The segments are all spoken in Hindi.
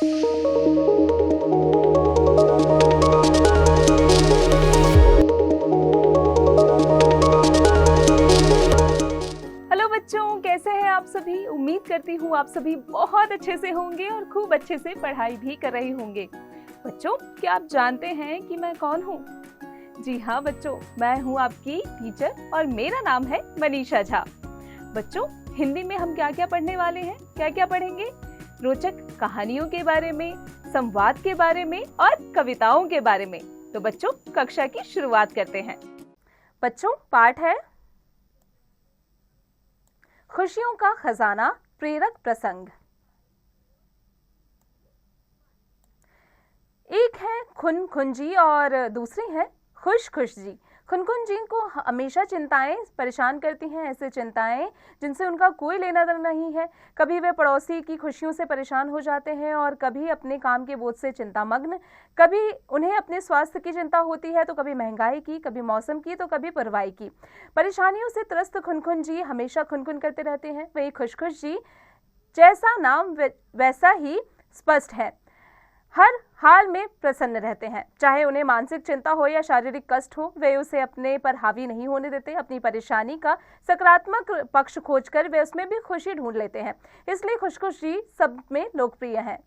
हेलो बच्चों, कैसे हैं आप सभी। उम्मीद करती हूँ आप सभी बहुत अच्छे से होंगे और खूब अच्छे से पढ़ाई भी कर रहे होंगे। बच्चों, क्या आप जानते हैं कि मैं कौन हूँ? जी हाँ बच्चों, मैं हूँ आपकी टीचर और मेरा नाम है मनीषा झा। बच्चों, हिंदी में हम क्या क्या पढ़ने वाले हैं? क्या क्या पढ़ेंगे? रोचक कहानियों के बारे में, संवाद के बारे में और कविताओं के बारे में। तो बच्चों, कक्षा की शुरुआत करते हैं। बच्चों, पाठ है खुशियों का खजाना, प्रेरक प्रसंग। एक है खुन खुन जी और दूसरी है खुश खुश जी। खुन खुन जी को हमेशा चिंताएं परेशान करती हैं, ऐसे चिंताएं जिनसे उनका कोई लेना देना नहीं है। कभी वे पड़ोसी की खुशियों से परेशान हो जाते हैं और कभी अपने काम के बोझ से चिंतामग्न। कभी उन्हें अपने स्वास्थ्य की चिंता होती है तो कभी महंगाई की, कभी मौसम की तो कभी परवाई की। परेशानियों से त्रस्त खुन खुन जी हमेशा खुन खुन करते रहते हैं। वही खुश खुश जी, जैसा नाम वैसा ही स्पष्ट है, हर हाल में प्रसन्न रहते हैं। चाहे उन्हें मानसिक चिंता हो या शारीरिक कष्ट हो, वे उसे अपने पर हावी नहीं होने देते। अपनी परेशानी का सकारात्मक पक्ष खोजकर वे उसमें भी खुशी ढूंढ लेते हैं। इसलिए खुश खुश जी सब में लोकप्रिय हैं।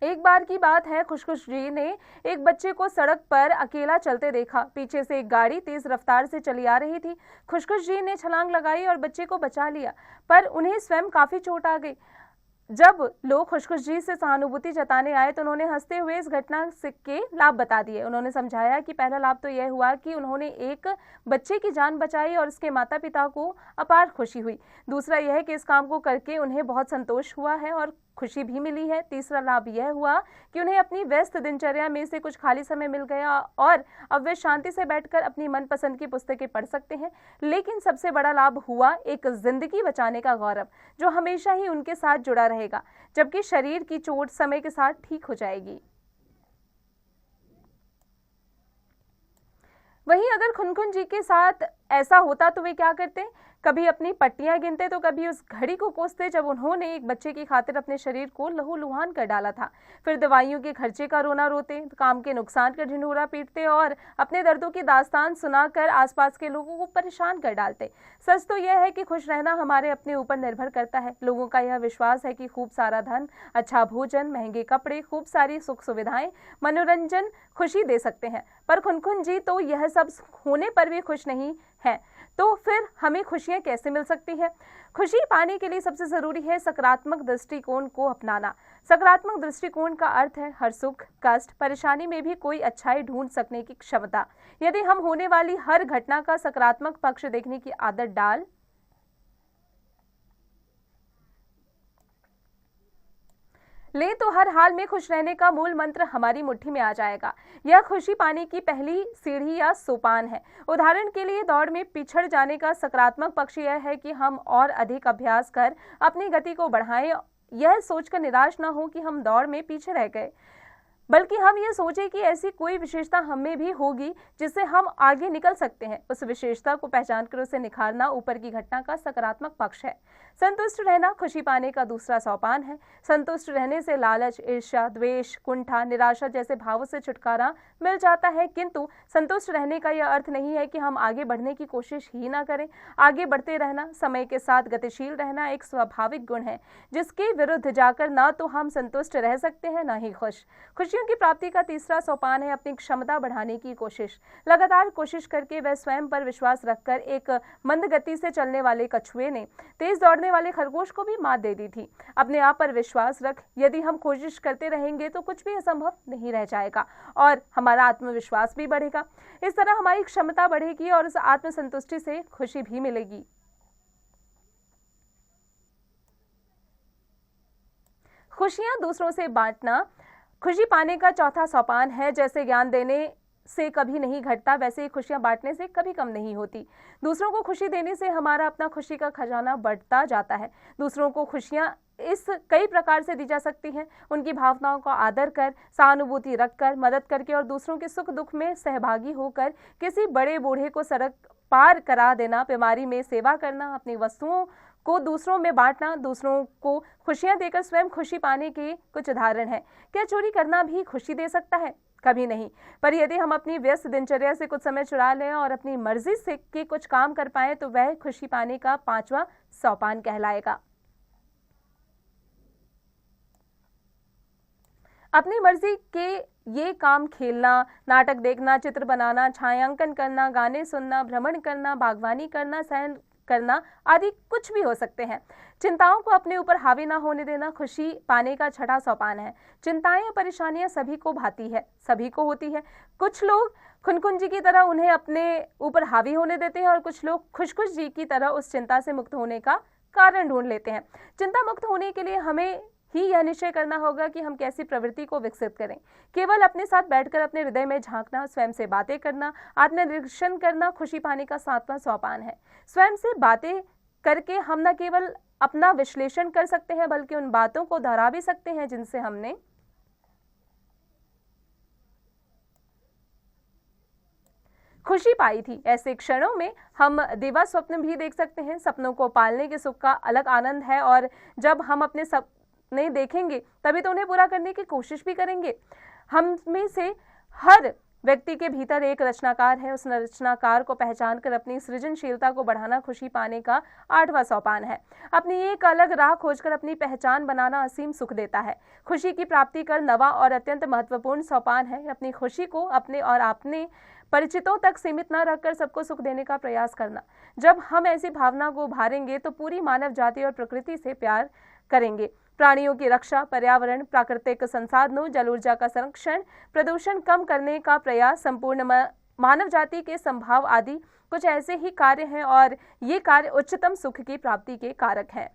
एक बार की बात है, खुश खुश जी ने एक बच्चे को सड़क पर अकेला चलते देखा। पीछे से एक गाड़ी तेज रफ्तार से चली आ रही थी। खुश खुश जी ने छलांग लगाई और बच्चे को बचा लिया, पर उन्हें स्वयं काफी चोट आ गई। जब लोग खुश खुश जी से सहानुभूति जताने आए तो उन्होंने हंसते हुए इस घटना के लाभ बता दिए। उन्होंने समझाया कि पहला लाभ तो यह हुआ कि उन्होंने एक बच्चे की जान बचाई और उसके माता पिता को अपार खुशी हुई। दूसरा यह है कि इस काम को करके उन्हें बहुत संतोष हुआ है और खुशी भी मिली है। तीसरा लाभ यह हुआ कि उन्हें अपनी व्यस्त दिनचर्या में से कुछ खाली समय मिल गया और अब वे शांति से बैठकर अपनी मनपसंद की पुस्तकें पढ़ सकते हैं। लेकिन सबसे बड़ा लाभ हुआ एक जिंदगी बचाने का गौरव, जो हमेशा ही उनके साथ जुड़ा रहेगा, जबकि शरीर की चोट समय के साथ ठीक हो जाएगी। वहीं अगर खुनखुन जी के साथ ऐसा होता तो वे क्या करते? कभी अपनी पट्टियां गिनते तो कभी उस घड़ी को कोसते जब उन्होंने एक बच्चे की खातिर अपने शरीर को लहूलुहान कर डाला था। फिर दवाइयों के खर्चे का रोना रोते, काम के नुकसान का ढिंढोरा पीटते और अपने दर्दों की दास्तान सुनाकर आसपास के लोगों को परेशान कर डालते। सच तो यह है कि खुश रहना हमारे अपने ऊपर निर्भर करता है। लोगों का यह विश्वास है कि खूब सारा धन, अच्छा भोजन, महंगे कपड़े, खूब सारी सुख सुविधाएं, मनोरंजन खुशी दे सकते हैं। पर खुनखुन जी तो यह सब होने पर भी खुश नहीं है। तो फिर हमें खुशियां कैसे मिल सकती है? खुशी पाने के लिए सबसे जरूरी है सकारात्मक दृष्टिकोण को अपनाना। सकारात्मक दृष्टिकोण का अर्थ है हर सुख, कष्ट, परेशानी में भी कोई अच्छाई ढूंढ सकने की क्षमता। यदि हम होने वाली हर घटना का सकारात्मक पक्ष देखने की आदत डाल ले तो हर हाल में खुश रहने का मूल मंत्र हमारी मुट्ठी में आ जाएगा। यह खुशी पाने की पहली सीढ़ी या सोपान है। उदाहरण के लिए, दौड़ में पिछड़ जाने का सकारात्मक पक्ष यह है कि हम और अधिक अभ्यास कर अपनी गति को बढ़ाएं। यह सोचकर निराश न हो कि हम दौड़ में पीछे रह गए, बल्कि हम ये सोचें कि ऐसी कोई विशेषता हमें भी होगी जिससे हम आगे निकल सकते हैं। उस विशेषता को पहचान कर उसे निखारना ऊपर की घटना का सकारात्मक पक्ष है। संतुष्ट रहना खुशी पाने का दूसरा सोपान है। संतुष्ट रहने से लालच, ईर्ष्या, द्वेष, कुंठा, निराशा जैसे भावों से छुटकारा मिल जाता है। किंतु संतुष्ट रहने का यह अर्थ नहीं है कि हम आगे बढ़ने की कोशिश ही ना करें। आगे बढ़ते रहना, समय के साथ गतिशील रहना एक स्वाभाविक गुण है, जिसके विरुद्ध जाकर ना तो हम संतुष्ट रह सकते हैं, ना ही खुश। खुशियों की प्राप्ति का तीसरा सोपान है अपनी क्षमता बढ़ाने की कोशिश। लगातार कोशिश करके वह स्वयं पर विश्वास रखकर एक मंद गति से चलने वाले कछुए ने तेज दौड़ने वाले खरगोश को भी मात दे दी थी। अपने आप पर विश्वास रख। यदि हम कोशिश करते रहेंगे तो कुछ भी असंभव नहीं रह जाएगा और हमारा आत्मविश्वास भी बढ़ेगा। इस तरह हमारी क्षमता बढ़ेगी और उस आत्मसंतुष्टि से खुशी भी मिलेगी। खुशियां दूसरों से बांटना खुशी पाने का चौथा सोपान है। जैसे ज्ञान देने से कभी नहीं घटता, वैसे ही खुशियां बांटने से कभी कम नहीं होती। दूसरों को खुशी देने से हमारा अपना खुशी का खजाना बढ़ता जाता है। दूसरों को खुशियां इस कई प्रकार से दी जा सकती हैं। उनकी भावनाओं का आदर कर, सहानुभूति रखकर, मदद करके और दूसरों के सुख दुख में सहभागी होकर, किसी बड़े बूढ़े को सड़क पार करा देना, बीमारी में सेवा करना, अपनी वस्तुओं को दूसरों में बांटना, दूसरों को खुशियां देकर स्वयं खुशी पाने के कुछ उदाहरण हैं। क्या चोरी करना भी खुशी दे सकता है? कभी नहीं। पर यदि हम अपनी व्यस्त दिनचर्या से कुछ समय चुरा लें और अपनी मर्जी से के कुछ काम कर पाएं तो वह खुशी पाने का 5वां सोपान कहलाएगा। अपनी मर्जी के ये काम खेलना, नाटक देखना, चित्र बनाना, छायांकन करना, गाने सुनना, भ्रमण करना, बागवानी करना, सहन करना आदि कुछ भी हो सकते हैं। चिंताओं को अपने ऊपर हावी ना होने देना खुशी पाने का 6वां सोपान है। चिंताएं या परेशानियां सभी को भाती है, सभी को होती है। कुछ लोग खुनखुन जी की तरह उन्हें अपने ऊपर हावी होने देते हैं और कुछ लोग खुशखुश जी की तरह उस चिंता से मुक्त होने का कारण ढूंढ लेते हैं। चिंता मुक्त होने के लिए हमें ही यह निश्चय करना होगा कि हम कैसी प्रवृत्ति को विकसित करें। केवल अपने साथ बैठकर अपने हृदय में झांकना, स्वयं से बातें करना, आत्मनिरीक्षण करना खुशी पाने का 7वां सोपान है। स्वयं से बातें करके हम न केवल अपना विश्लेषण कर सकते हैं बल्कि उन बातों को दोहरा भी सकते हैं जिनसे हमने खुशी पाई थी। ऐसे क्षणों में हम दिवा स्वप्न भी देख सकते हैं। सपनों को पालने के सुख का अलग आनंद है और जब हम अपने सपने देखेंगे तभी तो उन्हें पूरा करने की कोशिश भी करेंगे। हम में से हर व्यक्ति के भीतर एक रचनाकार है। उस रचनाकार को पहचान कर अपनी सृजनशीलता को बढ़ाना खुशी पाने का 8वां सोपान है। अपनी एक अलग राह खोजकर अपनी पहचान बनाना असीम सुख देता है। खुशी की प्राप्ति कर 9वां और अत्यंत महत्वपूर्ण सोपान है अपनी खुशी को अपने और अपने परिचितों तक सीमित न रखकर सबको सुख देने का प्रयास करना। जब हम ऐसी भावना को उभारेंगे तो पूरी मानव जाति और प्रकृति से प्यार करेंगे। प्राणियों की रक्षा, पर्यावरण, प्राकृतिक संसाधनों, जल ऊर्जा का संरक्षण, प्रदूषण कम करने का प्रयास, संपूर्ण मानव जाति के संभाव आदि कुछ ऐसे ही कार्य हैं और ये कार्य उच्चतम सुख की प्राप्ति के कारक हैं।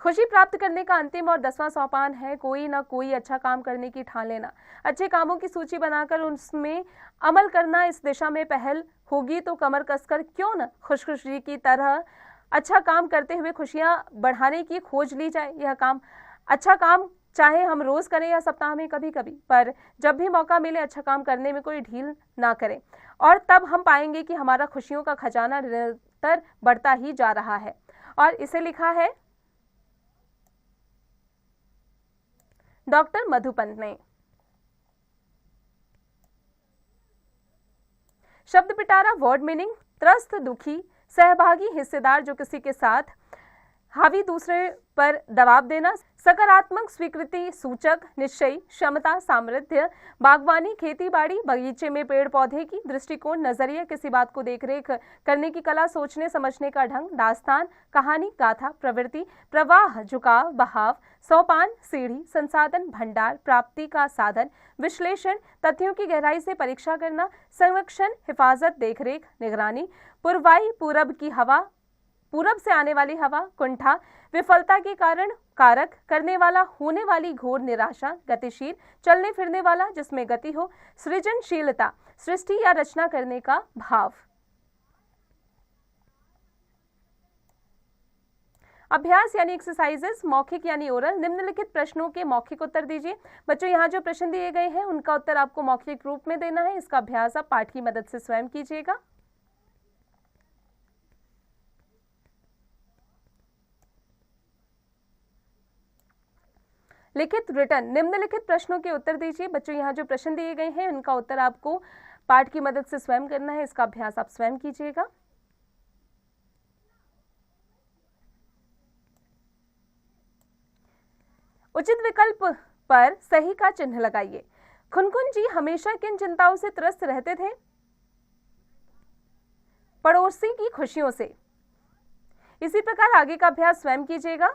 खुशी प्राप्त करने का अंतिम और 10वां सोपान है कोई ना कोई अच्छा काम करने की ठान लेना। अच्छे कामों की सूची बनाकर उसमें अमल करना। इस दिशा में पहल होगी तो कमर कसकर क्यों न खुशखुशी की तरह अच्छा काम करते हुए खुशियां बढ़ाने की खोज ली जाए। यह काम अच्छा काम चाहे हम रोज करें या सप्ताह में कभी कभी, पर जब भी मौका मिले अच्छा काम करने में कोई ढील ना करें और तब हम पाएंगे कि हमारा खुशियों का खजाना निरंतर बढ़ता ही जा रहा है। और इसे लिखा है डॉक्टर मधुपंत ने। शब्द पिटारा वर्ड मीनिंग त्रस्त, दुखी, सहभागी, हिस्सेदार जो किसी के साथ हावी, दूसरे पर दबाव देना, सकारात्मक, स्वीकृति सूचक, निश्चयी, क्षमता, सामर्थ्य, बागवानी, खेती बाड़ी, बगीचे में पेड़ पौधे की, दृष्टिकोण, नजरिया, किसी बात को देखरेख करने की कला, सोचने समझने का ढंग, दास्तान, कहानी, गाथा, प्रवृत्ति, प्रवाह, झुकाव, बहाव, सोपान, सीढ़ी, संसाधन, भंडार, प्राप्ति का साधन, विश्लेषण, तथ्यों की गहराई से परीक्षा करना, संरक्षण, हिफाजत, देखरेख, निगरानी, पूर्वाई, पूरब की हवा, पूरब से आने वाली हवा, कुंठा, विफलता के कारण कारक, करने वाला, होने वाली घोर निराशा, गतिशील, चलने फिरने वाला जिसमें गति हो, सृजनशीलता, सृष्टि या रचना करने का भाव। अभ्यास यानी एक्सरसाइजेस, मौखिक यानी ओरल। निम्नलिखित प्रश्नों के मौखिक उत्तर दीजिए। बच्चों यहाँ जो प्रश्न दिए गए हैं उनका उत्तर आपको मौखिक रूप में देना है। इसका अभ्यास आप पाठ की मदद से स्वयं कीजिएगा। लिखित रिटर्न, निम्नलिखित प्रश्नों के उत्तर दीजिए। बच्चों यहाँ जो प्रश्न दिए गए हैं उनका उत्तर आपको पाठ की मदद से स्वयं करना है। इसका अभ्यास आप स्वयं कीजिएगा। उचित विकल्प पर सही का चिन्ह लगाइए। खुनखुन जी हमेशा किन चिंताओं से त्रस्त रहते थे? पड़ोसी की खुशियों से। इसी प्रकार आगे का अभ्यास स्वयं कीजिएगा।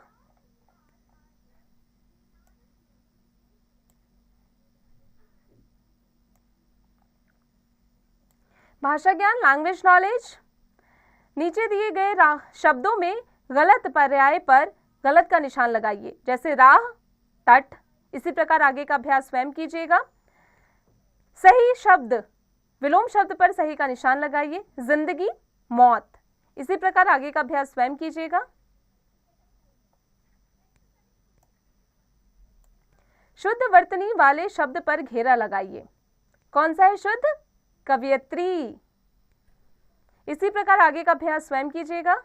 भाषा ज्ञान, लैंग्वेज नॉलेज। नीचे दिए गए शब्दों में गलत पर्याय पर गलत का निशान लगाइए, जैसे राह, तट। इसी प्रकार आगे का अभ्यास स्वयं कीजिएगा। सही शब्द विलोम शब्द पर सही का निशान लगाइए, जिंदगी, मौत। इसी प्रकार आगे का अभ्यास स्वयं कीजिएगा। शुद्ध वर्तनी वाले शब्द पर घेरा लगाइए। कौन सा है शुद्ध? कवियत्री। इसी प्रकार आगे का अभ्यास स्वयं कीजिएगा।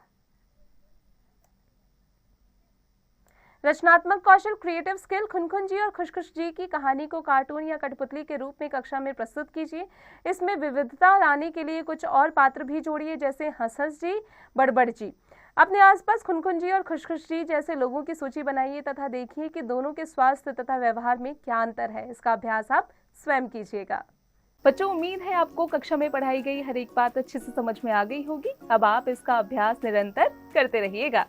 रचनात्मक कौशल क्रिएटिव स्किल। खुनखुन जी और खुशखुश जी की कहानी को कार्टून या कठपुतली के रूप में कक्षा में प्रस्तुत कीजिए। इसमें विविधता लाने के लिए कुछ और पात्र भी जोड़िए, जैसे हंस जी, बड़बड़ जी। अपने आसपास खुनखुन जी और खुशखुश जी जैसे लोगों की सूची बनाइए तथा देखिए कि दोनों के स्वास्थ्य तथा व्यवहार में क्या अंतर है। इसका अभ्यास आप स्वयं कीजिएगा। बच्चों, उम्मीद है आपको कक्षा में पढ़ाई गई हर एक बात अच्छे से समझ में आ गई होगी। अब आप इसका अभ्यास निरंतर करते रहिएगा।